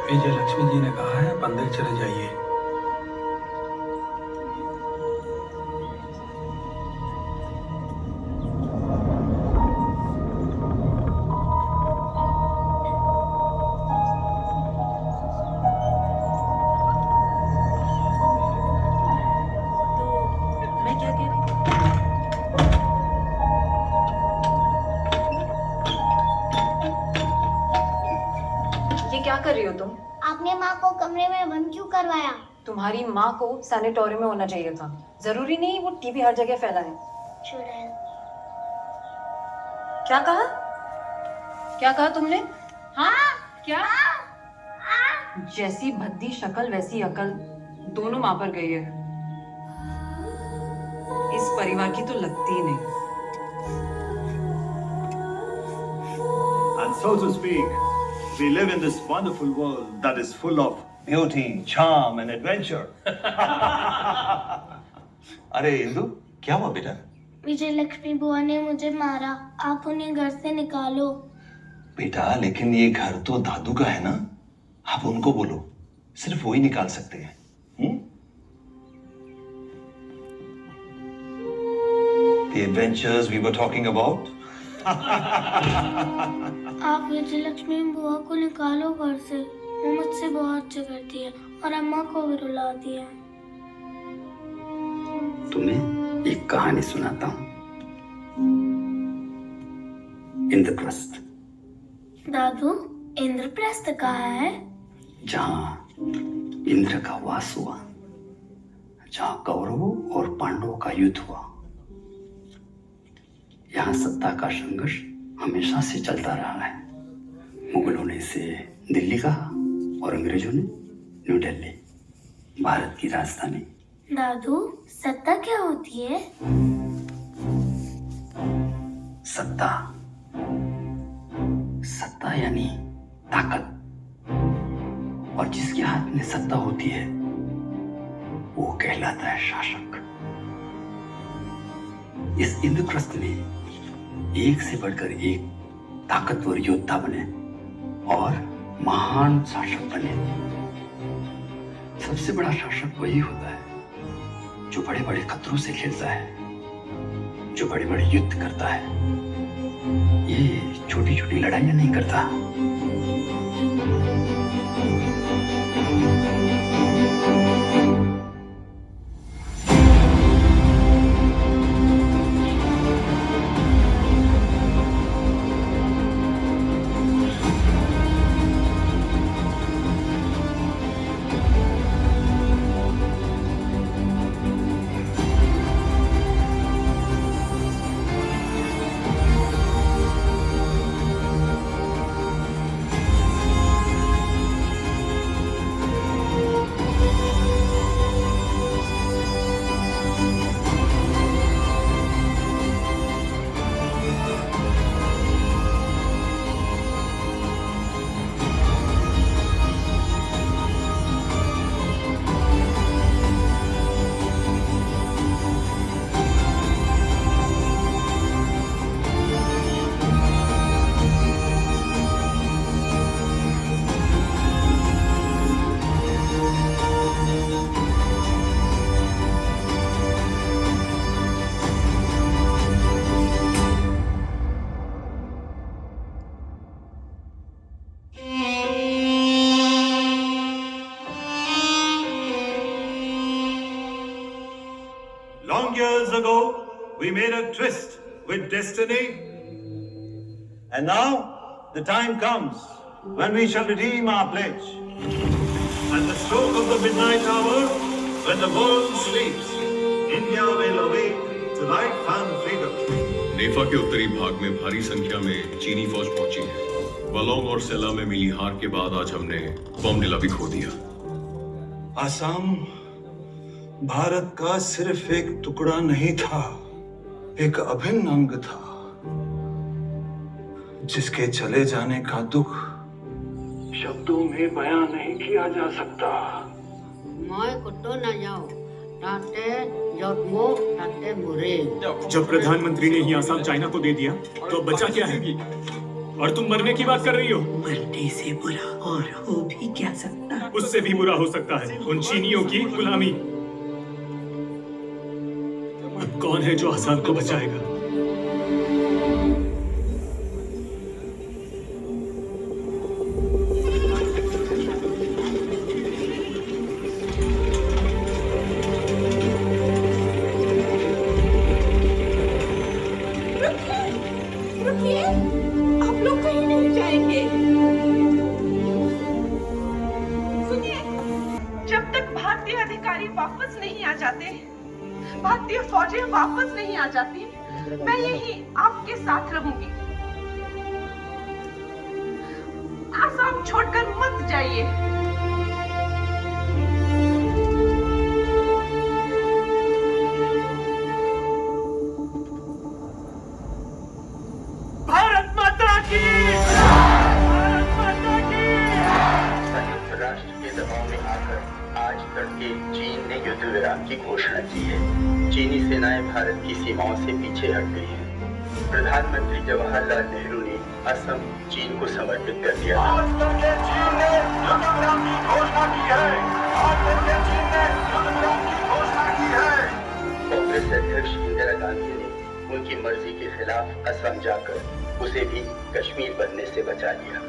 विजय लक्ष्मी जी ने कहा है आप अंदर चले जाइए। मैं क्या कह रही थी? ये क्या कर रही हो तुम? आपने माँ को कमरे में बंद क्यों करवाया? तुम्हारी माँ को सैनिटोरियम में होना चाहिए था। जरूरी नहीं वो टीबी हर जगह फैलाए। चुड़ैल। क्या कहा? क्या कहा तुमने? हाँ क्या? जैसी भद्दी शक्ल वैसी अकल, दोनों माँ पर गई है। इस परिवार की तो लगती ही नहीं। And so to speak, we live in this wonderful world that is full of beauty, charm and adventure. अरे इंदु, क्या हुआ बेटा? विजय लक्ष्मी बुआ ने मुझे मारा, आप उन्हें घर से निकालो। बेटा लेकिन ये घर तो दादू का है ना, आप उनको बोलो, सिर्फ वही निकाल सकते हैं। The adventures we were talking about. आप विजय लक्ष्मी बुआ को निकालो घर से, वो मुझसे बहुत झगड़ती है और अम्मा को भी रुलाती है। तुम्हें एक कहानी सुनाता हूँ। इंद्रप्रस्थ। दादू, इंद्रप्रस्थ कहाँ है? जहाँ इंद्र का वास हुआ, जहाँ कौरवों और पांडवों का युद्ध हुआ। यहाँ सत्ता का संघर्ष हमेशा से चलता रहा है। मुगलों ने इसे दिल्ली कहा और अंग्रेजों ने न्यू दिल्ली, भारत की राजधानी। दादू, सत्ता क्या होती है? सत्ता, सत्ता यानी ताकत। और जिसके हाथ में सत्ता होती है वो कहलाता है शासक। इस इंद्रप्रस्थ में एक से बढ़कर एक ताकतवर योद्धा बने और महान शासक बने। सबसे बड़ा शासक वही होता है जो बड़े बड़े खतरों से खेलता है, जो बड़े बड़े युद्ध करता है। ये छोटी छोटी लड़ाइयां नहीं करता। Long years ago, we made a tryst with destiny. And now, the time comes when we shall redeem our pledge. At the stroke of the midnight hour, when the world sleeps, India will awake to life and freedom. नेफा के उत्तरी भाग में भारी संख्या में चीनी फौज पहुंची है। बलोंग और सेला में मिली हार के बाद आज हमने बॉम्बडिला भी खो दिया। आसाम भारत का सिर्फ एक टुकड़ा नहीं था, एक अभिन्न अंग था, जिसके चले जाने का दुख शब्दों में बयां नहीं किया जा सकता। मैं कुत्तो न जाओ, ताते जोतमो ताते मुरे। जब प्रधानमंत्री ने ही आसाम चाइना को दे दिया तो बचा क्या है? और तुम मरने की बात कर रही हो। मरने से बुरा और हो भी क्या सकता। उससे भी बुरा हो सकता है उन चीनियों की गुलामी। अब कौन है जो आसाम को बचाएगा? रुकिए, आप लोग कहीं नहीं जाएंगे। सुनिए, जब तक भारतीय अधिकारी वापस नहीं आ जाते, भारतीय फौजें वापस नहीं आ जाती, मैं यही आपके साथ रहूंगी। आसाम छोड़कर मत जाइए। भारत माता की! भारत माता की! संयुक्त राष्ट्र के दबाव में आकर आज तड़के चीन ने युद्ध विराम की घोषणा की है। चीनी सेनाएं भारत की सीमाओं से पीछे हट गई हैं। प्रधानमंत्री जवाहरलाल नेहरू ने असम चीन को समर्पित कर दिया। आज तड़के चीन ने युद्ध विराम की घोषणा की है। आज तड़के चीन ने युद्ध विराम की घोषणा की है। कांग्रेस अध्यक्ष इंदिरा गांधी ने उनकी मर्जी के खिलाफ असम जाकर उसे भी कश्मीर बनने से बचा लिया।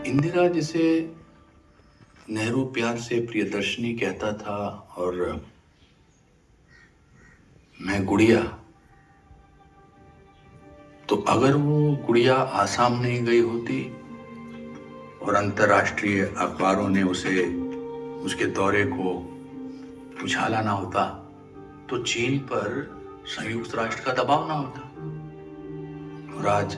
इंदिरा जिसे नेहरू प्यार से प्रियदर्शनी कहता था और मैं गुड़िया, तो अगर वो गुड़िया आसाम नहीं गई होती और अंतर्राष्ट्रीय अखबारों ने उसे उसके दौरे को उछाला ना होता तो चीन पर संयुक्त राष्ट्र का दबाव ना होता और आज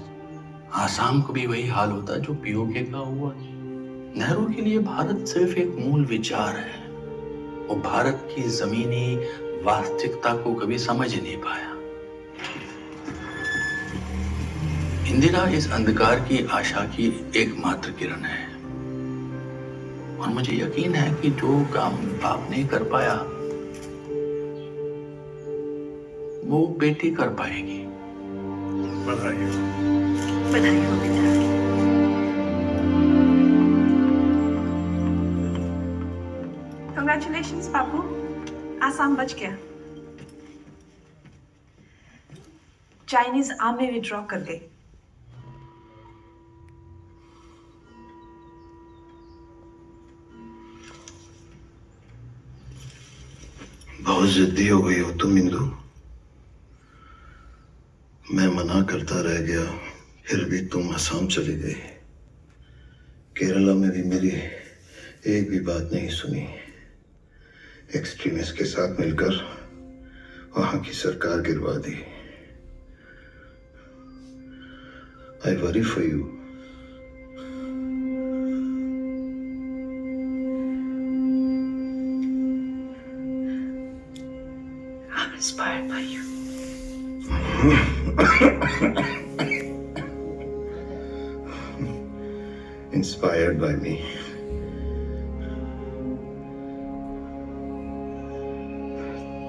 आसाम को भी वही हाल होता जो पीओके का हुआ। नेहरू के लिए भारत सिर्फ एक मूल विचार है। वो भारत की जमीनी वास्तविकता को कभी समझ ही नहीं पाया। इंदिरा इस अंधकार की आशा की एकमात्र किरण है और मुझे यकीन है कि जो काम बाप नहीं कर पाया वो बेटी कर पाएगी। बधाई हो। बधाई हो बेटा। Congratulations, बाबू, आसाम बच गया। चाइनीज आर्मी विड्रॉ कर गई। बहुत जिद्दी हो गई हो तुम इंदु। मैं मना करता रह गया फिर भी तुम असम चली गई। केरला में भी मेरी एक भी बात नहीं सुनी। एक्सट्रीमिस्ट के साथ मिलकर वहां की सरकार गिरवा दी। I worry for you. I'm inspired by you. Inspired by me.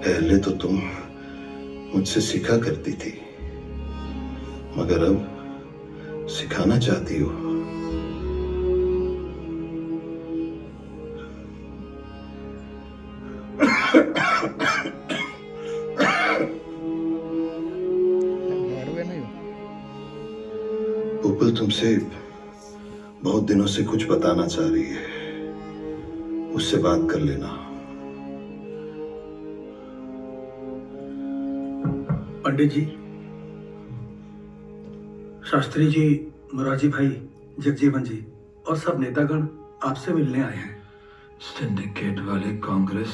पहले तो तुम मुझसे सीखा करती थी, मगर अब सिखाना चाहती हो। उपल तुमसे बहुत दिनों से कुछ बताना चाह रही है, उससे बात कर लेना। पंडित जी, शास्त्री जी, मोरारजी भाई, जगजीवन जी और सब नेतागण आपसे मिलने आए हैं। सिंडिकेट वाली कांग्रेस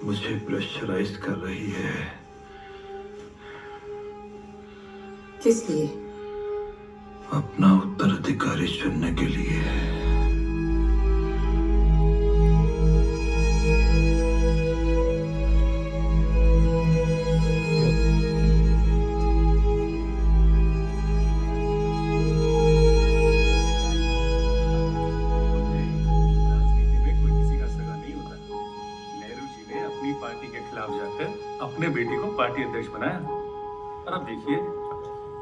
मुझे प्रेशराइज कर रही है। किस लिए? अपना उत्तराधिकारी चुनने के लिए। पार्टी के खिलाफ जाकर अपने बेटे को पार्टी अध्यक्ष बनाया और अब देखिए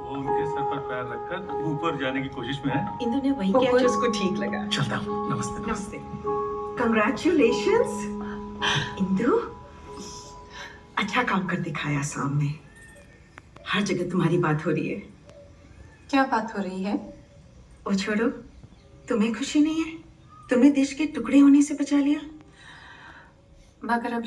वो उनके सर पर पैर रखकर ऊपर जाने की कोशिश में है। इंदु ने वही किया जो उसको ठीक लगा। चलता हूँ। नमस्ते। नमस्ते। कंग्रेचुलेशंस इंदु, अच्छा काम कर दिखाया सामने। हर जगह तुम्हारी बात हो रही है। क्या बात हो रही है? वो छोड़ो, तुम्हें खुशी नहीं है? तुमने देश के टुकड़े होने से बचा लिया। मगर अब